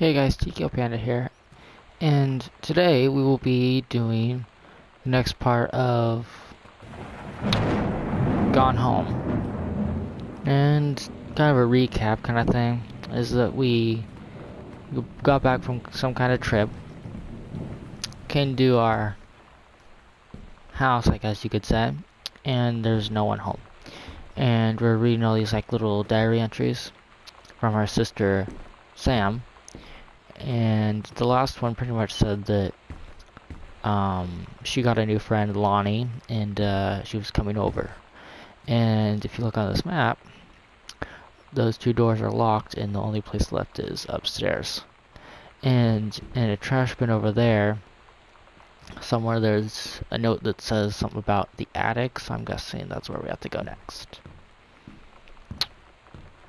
Hey guys, TKO Panda here, and today we will be doing the next part of Gone Home. And kind of a recap kind of thing is that we got back from some kind of trip, came to our house, I guess you could say, and there's no one home. And we're reading all these like little diary entries from our sister Sam. And the last one pretty much said that she got a new friend, Lonnie, and she was coming over. And if you look on this map, those two doors are locked, and the only place left is upstairs. And in a trash bin over there, somewhere there's a note that says something about the attic, so I'm guessing that's where we have to go next.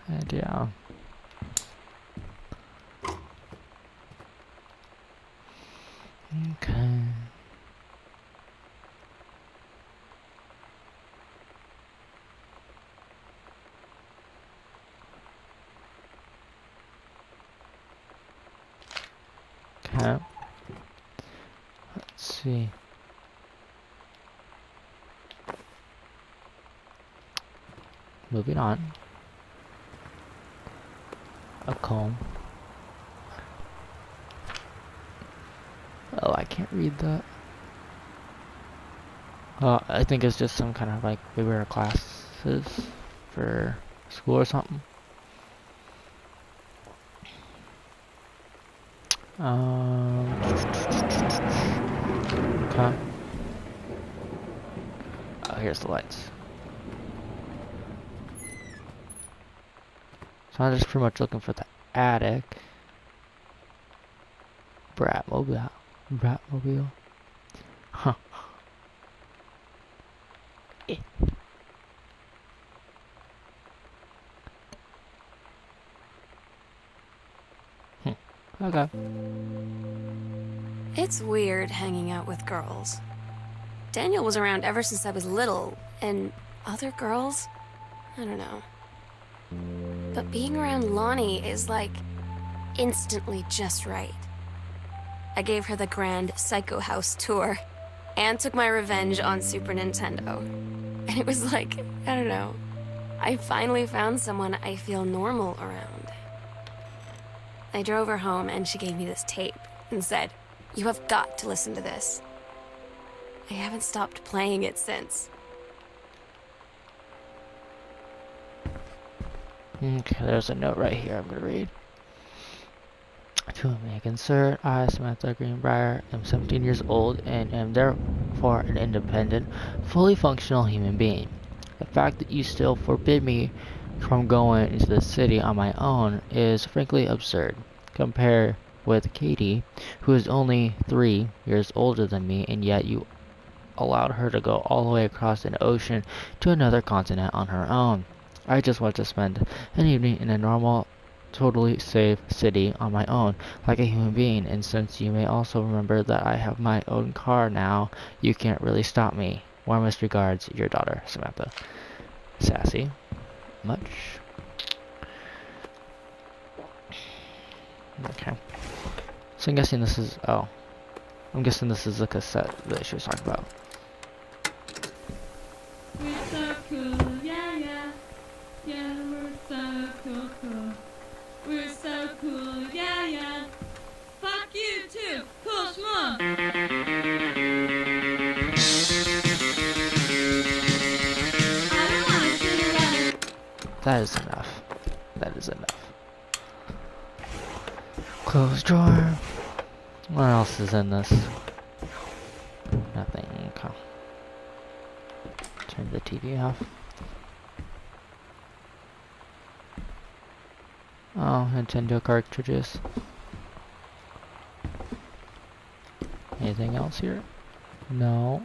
And yeah. Okay. Okay. Let's see. Moving on. A comb. Oh, I can't read that. I think it's just some kind of like we were classes for school or something. Okay. Oh, here's the lights. So I'm just pretty much looking for the attic. Bratmobile. Huh. Okay. It's weird hanging out with girls. Daniel was around ever since I was little, and other girls? I don't know. But being around Lonnie is like instantly just right. I gave her the grand Psycho House tour and took my revenge on Super Nintendo. And it was like, I don't know, I finally found someone I feel normal around. I drove her home and she gave me this tape and said, "You have got to listen to this." I haven't stopped playing it since. Okay, there's a note right here I'm gonna read. To make insert, I, Samantha Greenbrier, am 17 years old and am therefore an independent, fully functional human being. The fact that you still forbid me from going into the city on my own is frankly absurd. Compare with Katie, who is only 3 years older than me, and yet you allowed her to go all the way across an ocean to another continent on her own. I just want to spend an evening in a normal, totally safe city on my own, like a human being, and since you may also remember that I have my own car now, you can't really stop me. Warmest regards, your daughter, Samantha. Sassy. Much. Okay. So I'm guessing this is, I'm guessing this is the cassette that she was talking about. We're so cool, yeah, yeah. Yeah, we're so cool, cool. We're so cool, yeah, yeah. Fuck you too, cool schmuck. I don't wanna sit around. That is enough. That is enough. Close drawer. What else is in this? Nothing. Okay. Turn the TV off. Oh, Nintendo cartridges. Anything else here? No.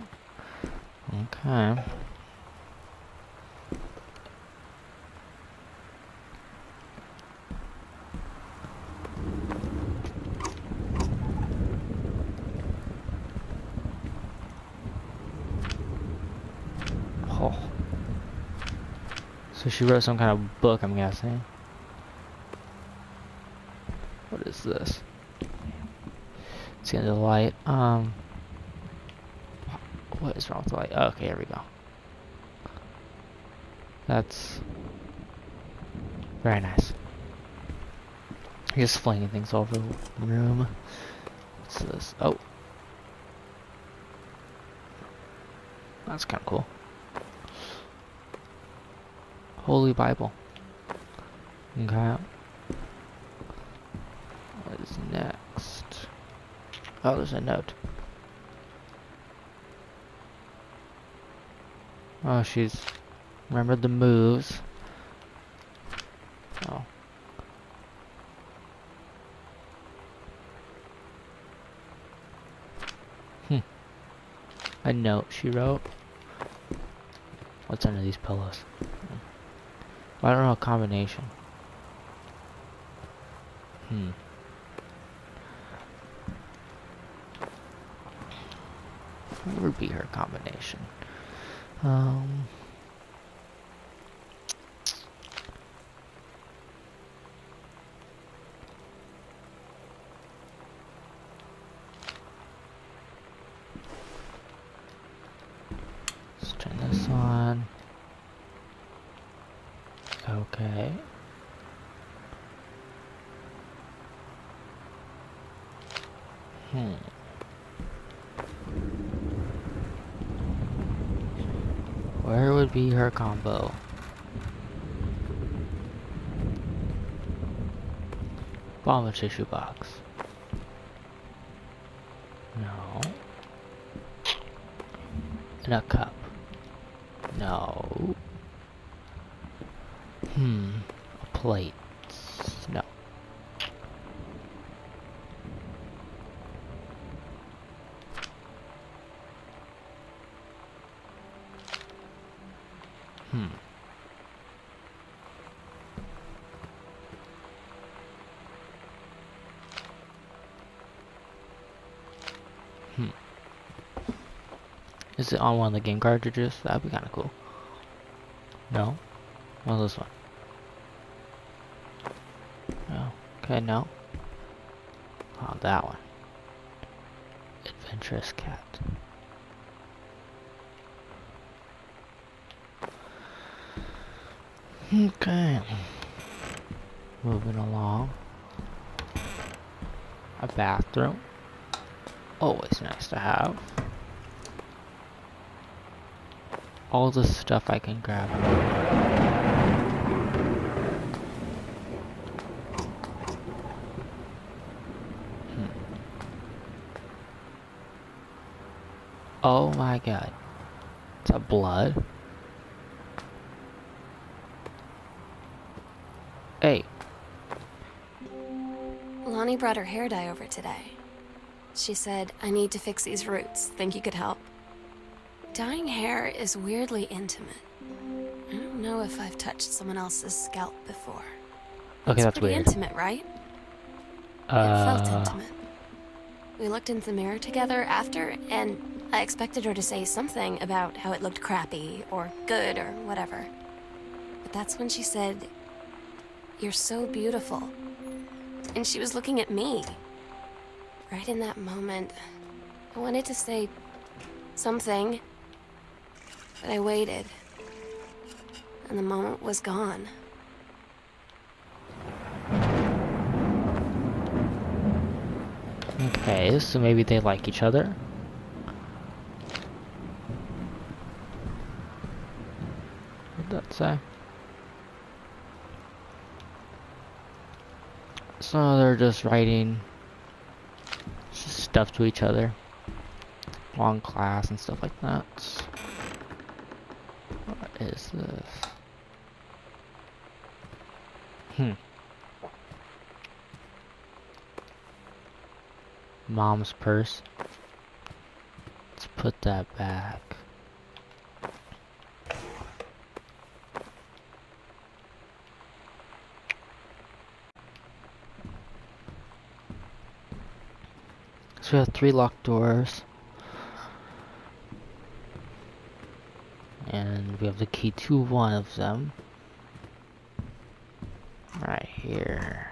Okay. Oh. So she wrote some kind of book, I'm guessing. What is this? It's the end of the light. What is wrong with the light? Oh, okay, here we go. That's very nice. Just flinging things over the room. What's this? Oh. That's kind of cool. Holy Bible. Okay. What is next? Oh, there's a note. Oh, she's remembered the moves. Oh. A note she wrote. What's under these pillows? I don't know a combination. What would be her combination? Let's turn this on. Okay. Where would be her combo? Bomb a tissue box. No. In a cup. No. A plate. No. Is it on one of the game cartridges? That'd be kind of cool. No? Well, this one. No. Okay, no. Oh, that one. Adventurous cat. Okay. Moving along. A bathroom. Always nice to have. All the stuff I can grab. Oh my god. Is that blood? Hey. Lonnie brought her hair dye over today. She said, I need to fix these roots. Think you could help? Dyeing hair is weirdly intimate. I don't know if I've touched someone else's scalp before. Okay, that's pretty weird. Intimate, right? It felt intimate. We looked in the mirror together after, and I expected her to say something about how it looked crappy or good or whatever. But that's when she said, "You're so beautiful." And she was looking at me. Right in that moment, I wanted to say something, but I waited, and the moment was gone. Okay, so maybe they like each other. What did that say? So they're just writing stuff to each other. Long class and stuff like that. What is this? Mom's purse. Let's put that back. So we have 3 locked doors. And we have the key to one of them. Right here.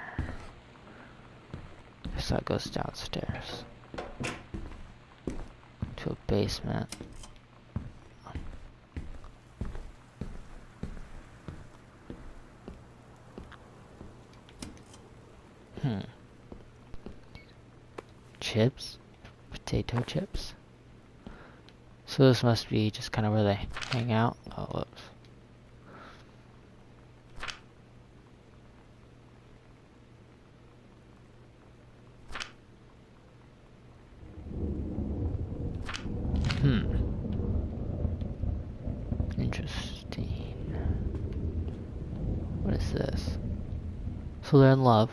so that goes downstairs to a basement. Chips? Potato chips? So this must be just kind of where they hang out. Oh, whoops. Interesting. What is this? So they're in love.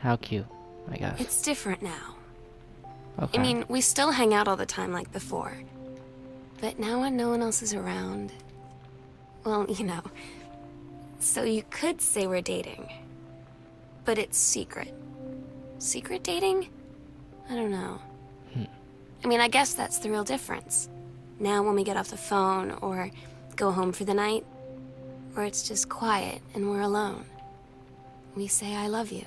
How cute, I guess. It's different now. Okay. I mean, we still hang out all the time like before. But now when no one else is around... Well, you know. So you could say we're dating. But it's secret. Secret dating? I don't know. I mean, I guess that's the real difference. Now when we get off the phone, or go home for the night, or it's just quiet and we're alone, we say I love you.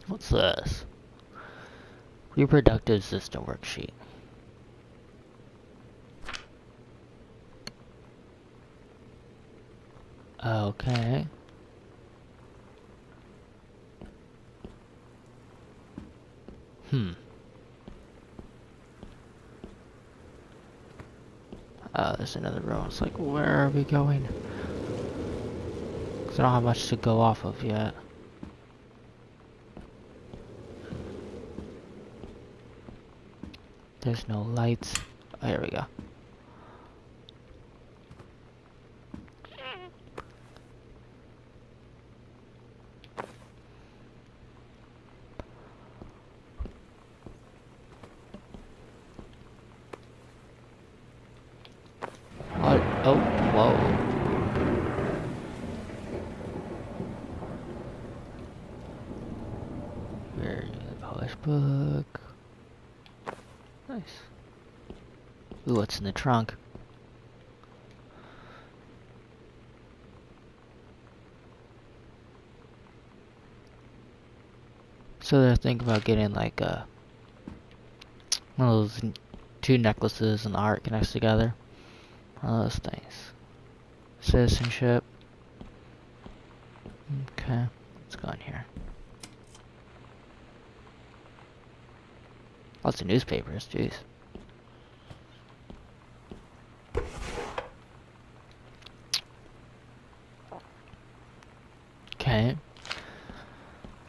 What's this? Reproductive system worksheet. Okay. Oh, there's another row. It's like, where are we going? 'Cause I don't have much to go off of yet. There's no lights. Oh, here we go. What? Oh, whoa. Very polished book. Nice. Ooh, what's in the trunk? So they're thinking about getting like one of those two necklaces and the heart connects together. One of those things. Citizenship. Okay, let's go in here. Lots of newspapers, jeez. Okay.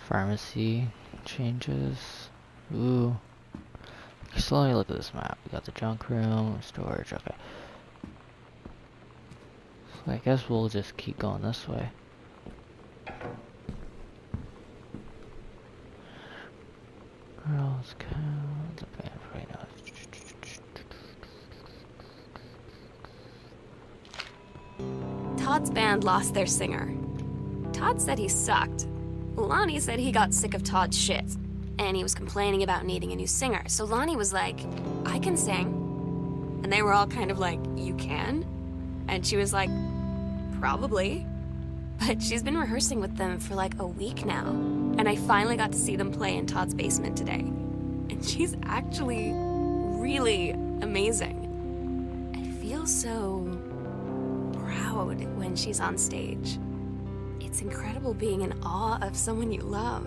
Pharmacy changes. Ooh. Slowly look at this map. We got the junk room, storage, okay. So I guess we'll just keep going this way. Girls count the band right now. Todd's band lost their singer. Todd said he sucked. Lonnie said he got sick of Todd's shit, and he was complaining about needing a new singer. So Lonnie was like, I can sing. And they were all kind of like, you can? And she was like, probably. But she's been rehearsing with them for like a week now. And I finally got to see them play in Todd's basement today. And she's actually really amazing. I feel so proud when she's on stage. It's incredible being in awe of someone you love.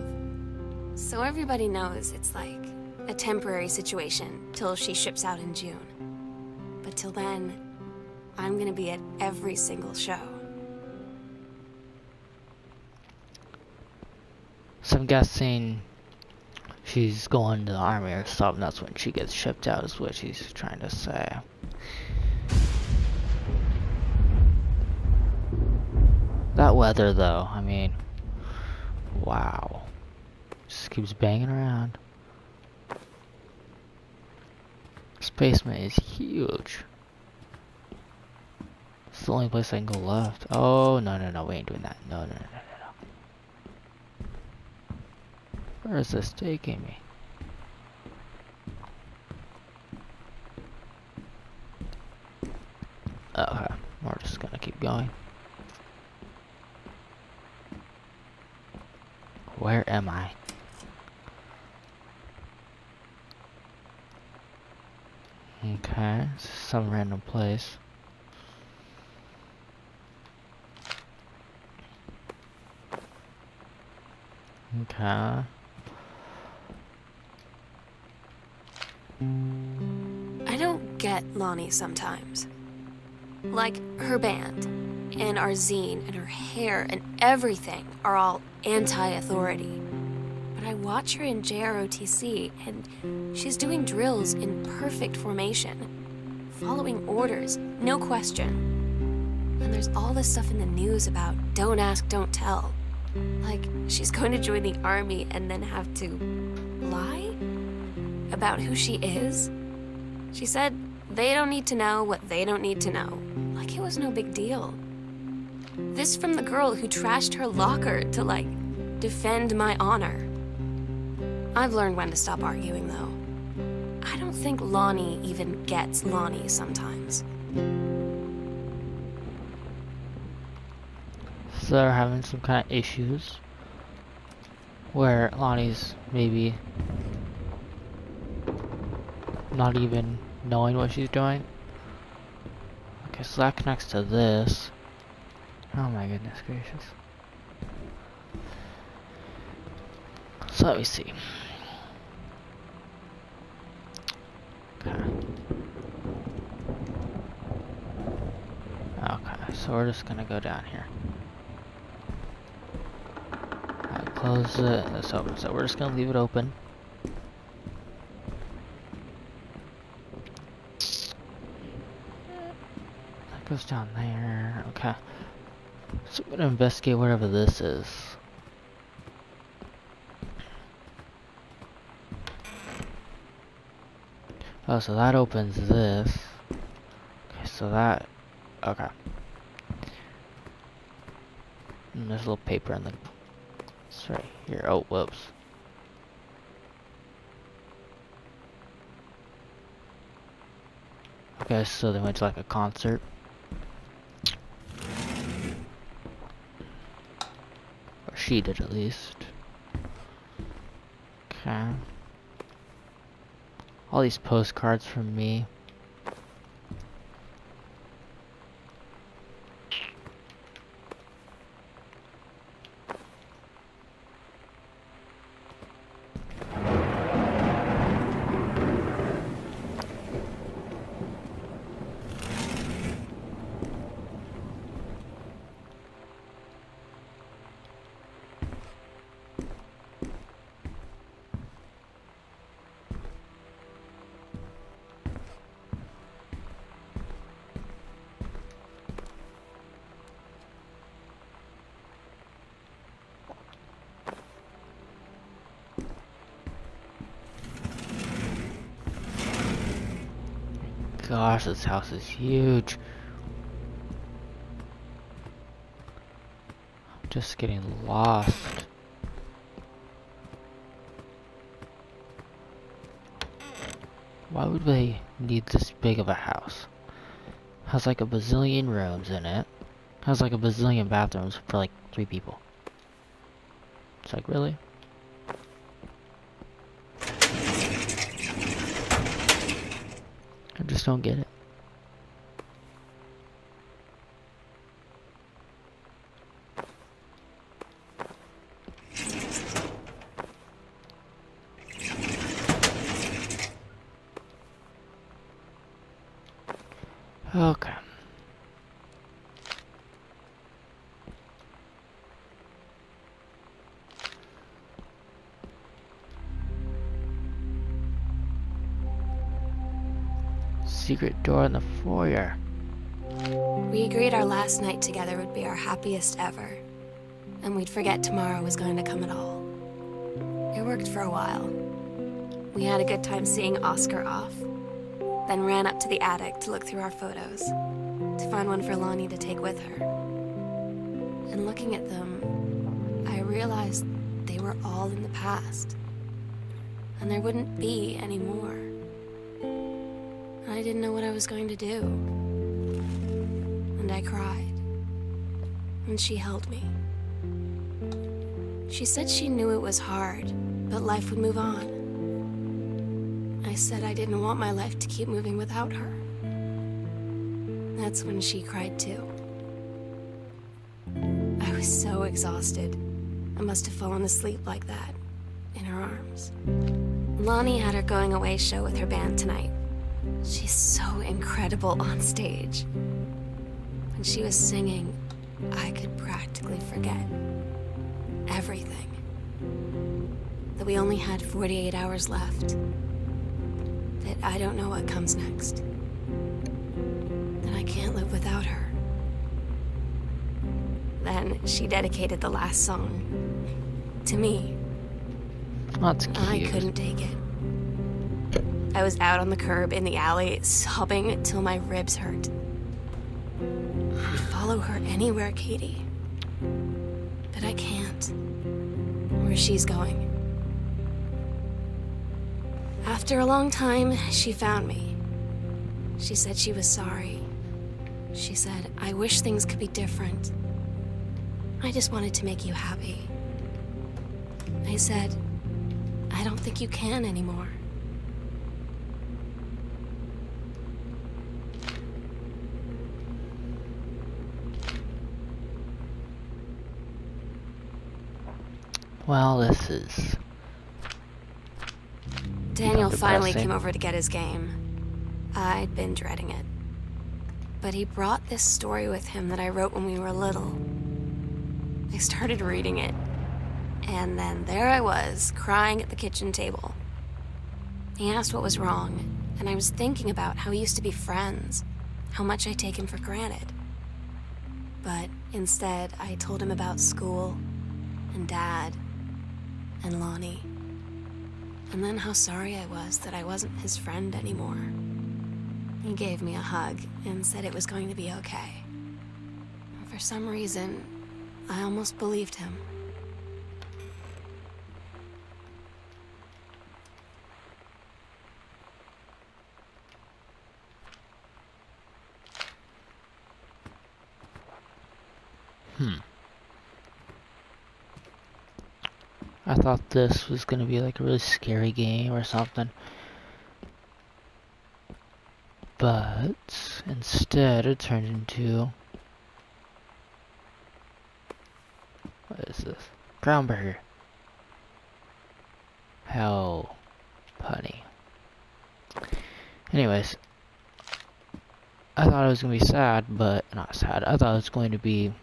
So everybody knows it's like a temporary situation till she ships out in June. But till then, I'm gonna be at every single show. So I'm guessing she's going to the army or something. That's when she gets shipped out, is what she's trying to say. That weather, though, I mean, wow. Just keeps banging around. This basement is huge. It's the only place I can go left. Oh, no, no, no, we ain't doing that. No, no, no, no, no. Where is this taking me? Okay, we're just gonna keep going. Where am I? Okay, some random place. Okay. I don't get Lonnie sometimes. Like, her band, and our zine, and her hair, and everything are all anti-authority. But I watch her in JROTC, and she's doing drills in perfect formation, following orders, no question. And there's all this stuff in the news about don't ask, don't tell. Like, she's going to join the army and then have to lie about who she is. She said they don't need to know what they don't need to know. Like it was no big deal. This from the girl who trashed her locker to, like, defend my honor. I've learned when to stop arguing, though. I don't think Lonnie even gets Lonnie sometimes. So they're having some kind of issues where Lonnie's maybe not even knowing what she's doing. Okay, so that connects to this. Oh my goodness gracious. So let me see. Okay. Okay, so we're just gonna go down here. Alright, close this open, so we're just gonna leave it open. That goes down there. Okay. So I'm gonna investigate whatever this is. Oh, so that opens this. Okay, so that... Okay. And there's a little paper in the... It's right here. Oh, whoops. Okay, so they went to like a concert. Or she did at least. Okay. All these postcards from me. Gosh, this house is huge. I'm just getting lost. Why would they need this big of a house? Has like a bazillion rooms in it. Has like a bazillion bathrooms for like 3 people. It's like, really? I just don't get it. Okay. Secret door in the foyer. We agreed our last night together would be our happiest ever, and we'd forget tomorrow was going to come at all. It worked for a while. We had a good time seeing Oscar off, then ran up to the attic to look through our photos, to find one for Lonnie to take with her. And looking at them, I realized they were all in the past, and there wouldn't be any more. I didn't know what I was going to do. and I cried. And she held me. She said she knew it was hard, but life would move on. I said I didn't want my life to keep moving without her. That's when she cried too. I was so exhausted. I must have fallen asleep like that, in her arms. Lonnie had her going away show with her band tonight. She's so incredible on stage. When she was singing, I could practically forget everything. That we only had 48 hours left. That I don't know what comes next. That I can't live without her. Then she dedicated the last song to me. That's cute. I couldn't take it. I was out on the curb in the alley, sobbing till my ribs hurt. I'd follow her anywhere, Katie. But I can't. Where she's going. After a long time, she found me. She said she was sorry. She said, I wish things could be different. I just wanted to make you happy. I said, I don't think you can anymore. Well, this is... Daniel finally depressing. came over to get his game. I'd been dreading it. But he brought this story with him that I wrote when we were little. I started reading it, and then there I was, crying at the kitchen table. He asked what was wrong, and I was thinking about how we used to be friends, how much I take him for granted. But instead, I told him about school, and Dad, and Lonnie. And then how sorry I was that I wasn't his friend anymore. He gave me a hug and said it was going to be okay. And for some reason, I almost believed him. I thought this was gonna be like a really scary game or something. But instead it turned into... What is this? Ground burger. How punny. Anyways. I thought it was gonna be sad, but not sad. I thought it was going to be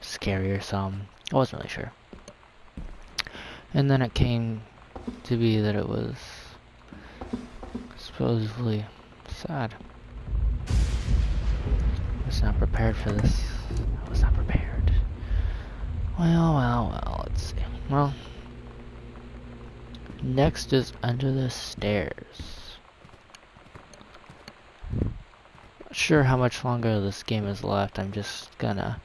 scary or something. I wasn't really sure. And then it came to be that it was supposedly sad. I was not prepared for this. I was not prepared. Well, let's see. Well, next is Under the Stairs. Not sure how much longer this game is left. I'm just gonna...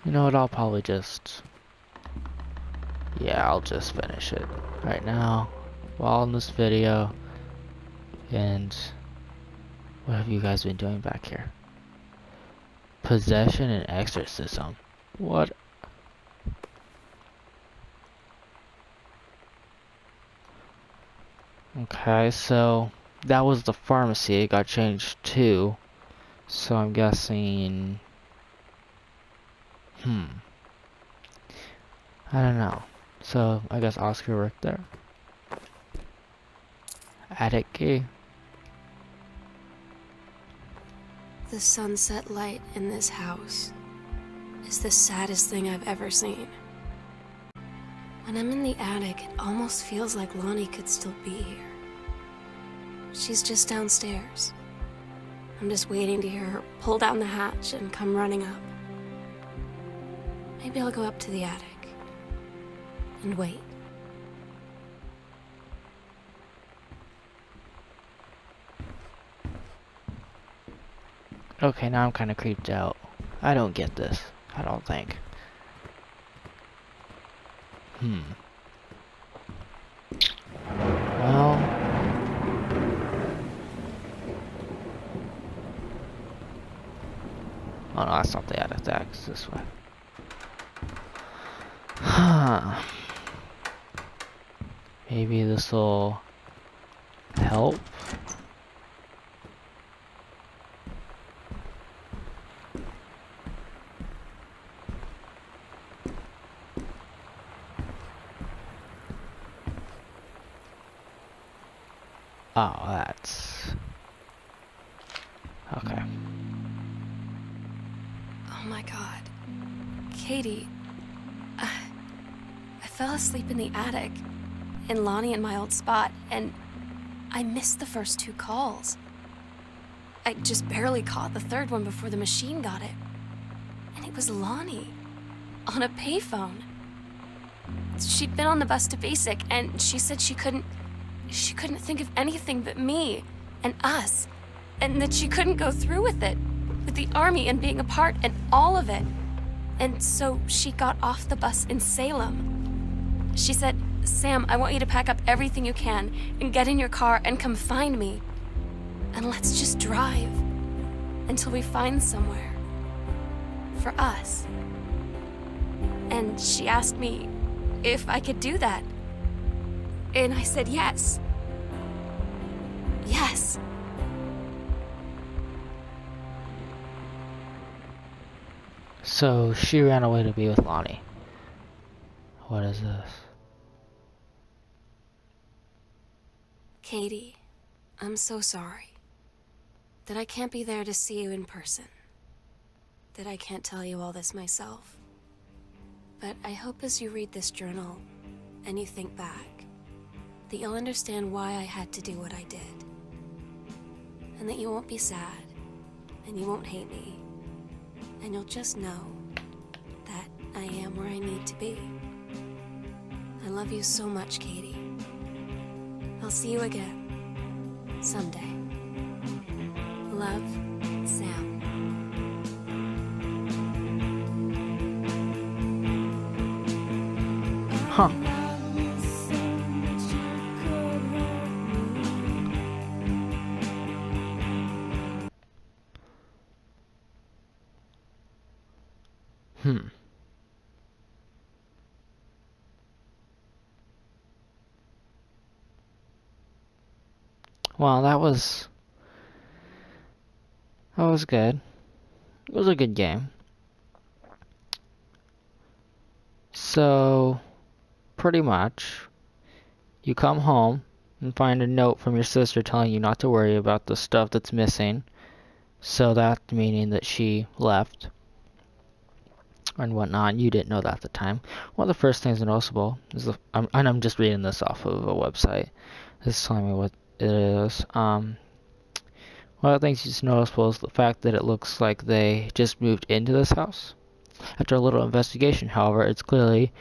You know what, I'll probably just... Yeah, I'll just finish it right now while in this video. And what have you guys been doing back here? Possession and exorcism. What? Okay, so that was the pharmacy. It got changed too. So I'm guessing... I don't know. So, I guess Oscar worked there. Attic key. The sunset light in this house is the saddest thing I've ever seen. When I'm in the attic, it almost feels like Lonnie could still be here. She's just downstairs. I'm just waiting to hear her pull down the hatch and come running up. Maybe I'll go up to the attic and wait. Okay, now I'm kind of creeped out. I don't get this. I don't think. Well, Oh no, that's not the attic. The attic's this way. Huh. Maybe this will help. Oh, that's okay. Oh my god. Katie, I fell asleep in the attic, in Lonnie and my old spot, and I missed the first 2 calls. I just barely caught the 3rd one before the machine got it. And it was Lonnie, on a payphone. She'd been on the bus to Basic, and she said she couldn't think of anything but me and us, and that she couldn't go through with it, with the army and being apart and all of it. And so she got off the bus in Salem. She said, "Sam, I want you to pack up everything you can and get in your car and come find me. And let's just drive until we find somewhere for us." And she asked me if I could do that. And I said yes. Yes. So she ran away to be with Lonnie. What is this? Katie, I'm so sorry that I can't be there to see you in person, that I can't tell you all this myself. But I hope as you read this journal and you think back, that you'll understand why I had to do what I did. And that you won't be sad, and you won't hate me, and you'll just know that I am where I need to be. I love you so much, Katie. I'll see you again, someday. Love, Sam. Huh. Well, that was good. It was a good game. So, pretty much, you come home and find a note from your sister telling you not to worry about the stuff that's missing. So that meaning that she left and whatnot. You didn't know that at the time. One of the first things noticeable is I'm just reading this off of a website. This is telling me what it is. One of the things that's noticeable is the fact that it looks like they just moved into this house. After a little investigation, however, it's clearly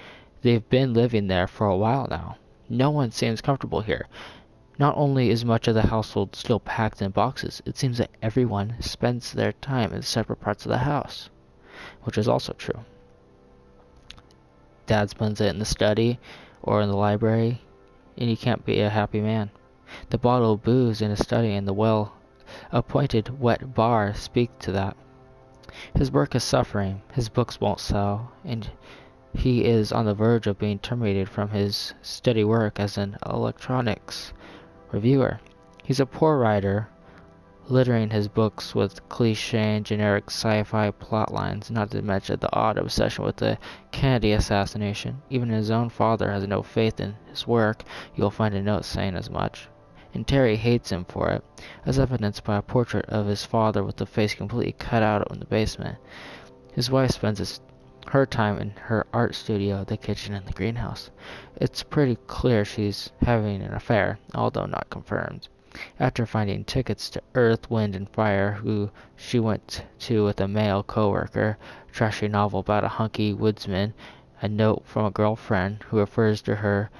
they've been living there for a while now. No one seems comfortable here. Not only is much of the household still packed in boxes, it seems that everyone spends their time in separate parts of the house, which is also true. Dad spends it in the study or in the library, and you can't be a happy man. The bottle of booze in his study and the well-appointed wet bar speak to that. His work is suffering, his books won't sell, and he is on the verge of being terminated from his steady work as an electronics reviewer. He's a poor writer, littering his books with cliché and generic sci-fi plot lines, not to mention the odd obsession with the Kennedy assassination. Even his own father has no faith in his work. You'll find a note saying as much. And Terry hates him for it, as evidenced by a portrait of his father with the face completely cut out in the basement. His wife spends her time in her art studio, the kitchen, and the greenhouse. It's pretty clear she's having an affair, although not confirmed. After finding tickets to Earth, Wind, and Fire, who she went to with a male co-worker, a trashy novel about a hunky woodsman, a note from a girlfriend who refers to her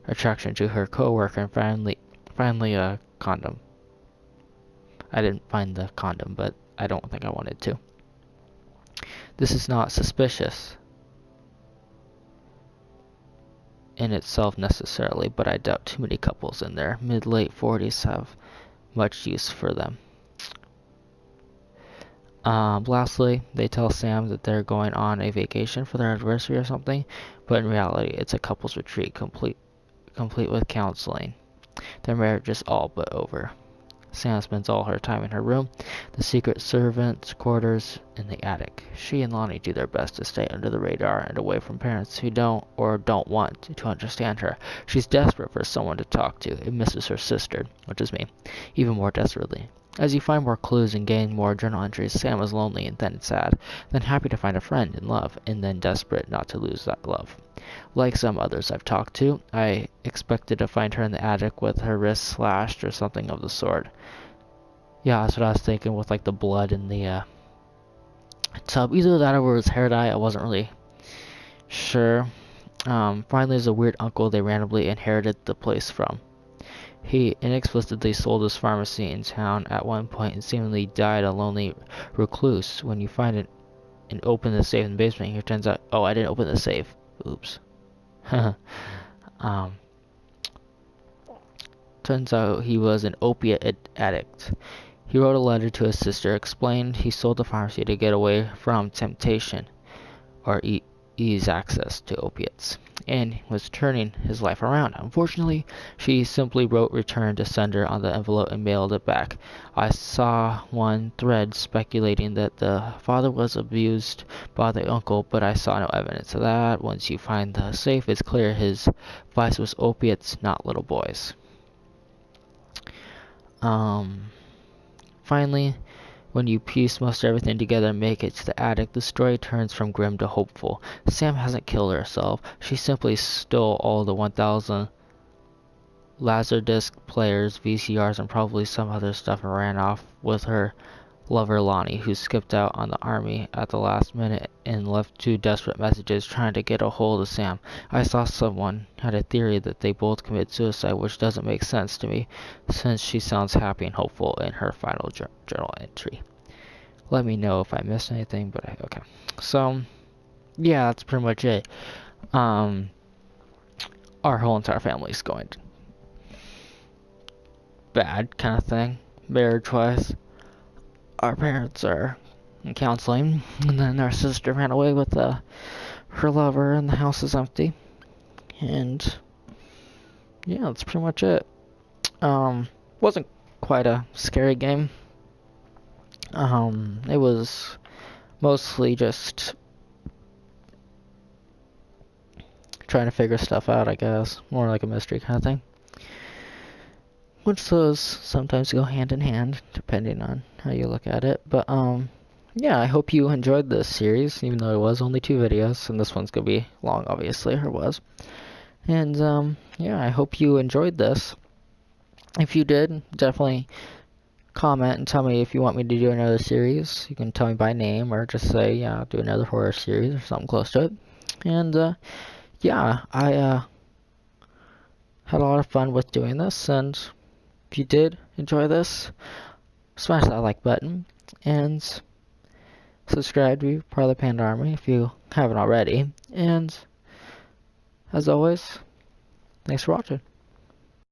attraction to her co-worker, and finally a condom. I didn't find the condom, but I don't think I wanted to. This is not suspicious in itself necessarily, but I doubt too many couples in their mid-late 40s have much use for them. Lastly, they tell Sam that they're going on a vacation for their anniversary or something, but in reality, it's a couple's retreat complete with counseling. Their marriage is all but over. Sam spends all her time in her room, the secret servants' quarters in the attic. She and Lonnie do their best to stay under the radar and away from parents who don't want to understand her. She's desperate for someone to talk to and misses her sister, which is me, even more desperately. As you find more clues and gain more journal entries, Sam is lonely and then sad, then happy to find a friend in love, and then desperate not to lose that love. Like some others I've talked to, I expected to find her in the attic with her wrists slashed or something of the sort. Yeah, that's what I was thinking with like the blood in the tub. Either that or it was hair dye, I wasn't really sure. Finally, there's a weird uncle they randomly inherited the place from. He inexplicably sold his pharmacy in town at one point and seemingly died a lonely recluse. When you find it and open the safe in the basement, here turns out, oh, I didn't open the safe. Oops. Turns out he was an opiate addict. He wrote a letter to his sister, explained he sold the pharmacy to get away from temptation, or ease access to opiates, and was turning his life around. Unfortunately, she simply wrote return to sender on the envelope and mailed it back. I saw one thread speculating that the father was abused by the uncle, but I saw no evidence of that. Once you find the safe, it's clear his vice was opiates, not little boys. Finally, when you piece most everything together and make it to the attic, the story turns from grim to hopeful. Sam hasn't killed herself. She simply stole all the 1,000 Laserdisc players, VCRs, and probably some other stuff and ran off with her lover Lonnie, who skipped out on the army at the last minute and left 2 desperate messages trying to get a hold of Sam. I saw someone had a theory that they both committed suicide, which doesn't make sense to me, since she sounds happy and hopeful in her final journal entry. Let me know if I missed anything, but okay. So, yeah, that's pretty much it. Our whole entire family's going bad, kind of thing, marriage-wise. Our parents are in counseling, and then our sister ran away with her lover, and the house is empty. And yeah, that's pretty much it. Wasn't quite a scary game. It was mostly just trying to figure stuff out, I guess. More like a mystery kind of thing. Which those sometimes go hand in hand, depending on how you look at it. But, yeah, I hope you enjoyed this series, even though it was only 2 videos, and this one's gonna be long, obviously, or was. And, yeah, I hope you enjoyed this. If you did, definitely comment and tell me if you want me to do another series. You can tell me by name, or just say, yeah, I'll do another horror series, or something close to it. And, yeah, I, had a lot of fun with doing this, and if you did enjoy this, smash that like button, and subscribe to be part of the Panda Army if you haven't already. And, as always, thanks for watching.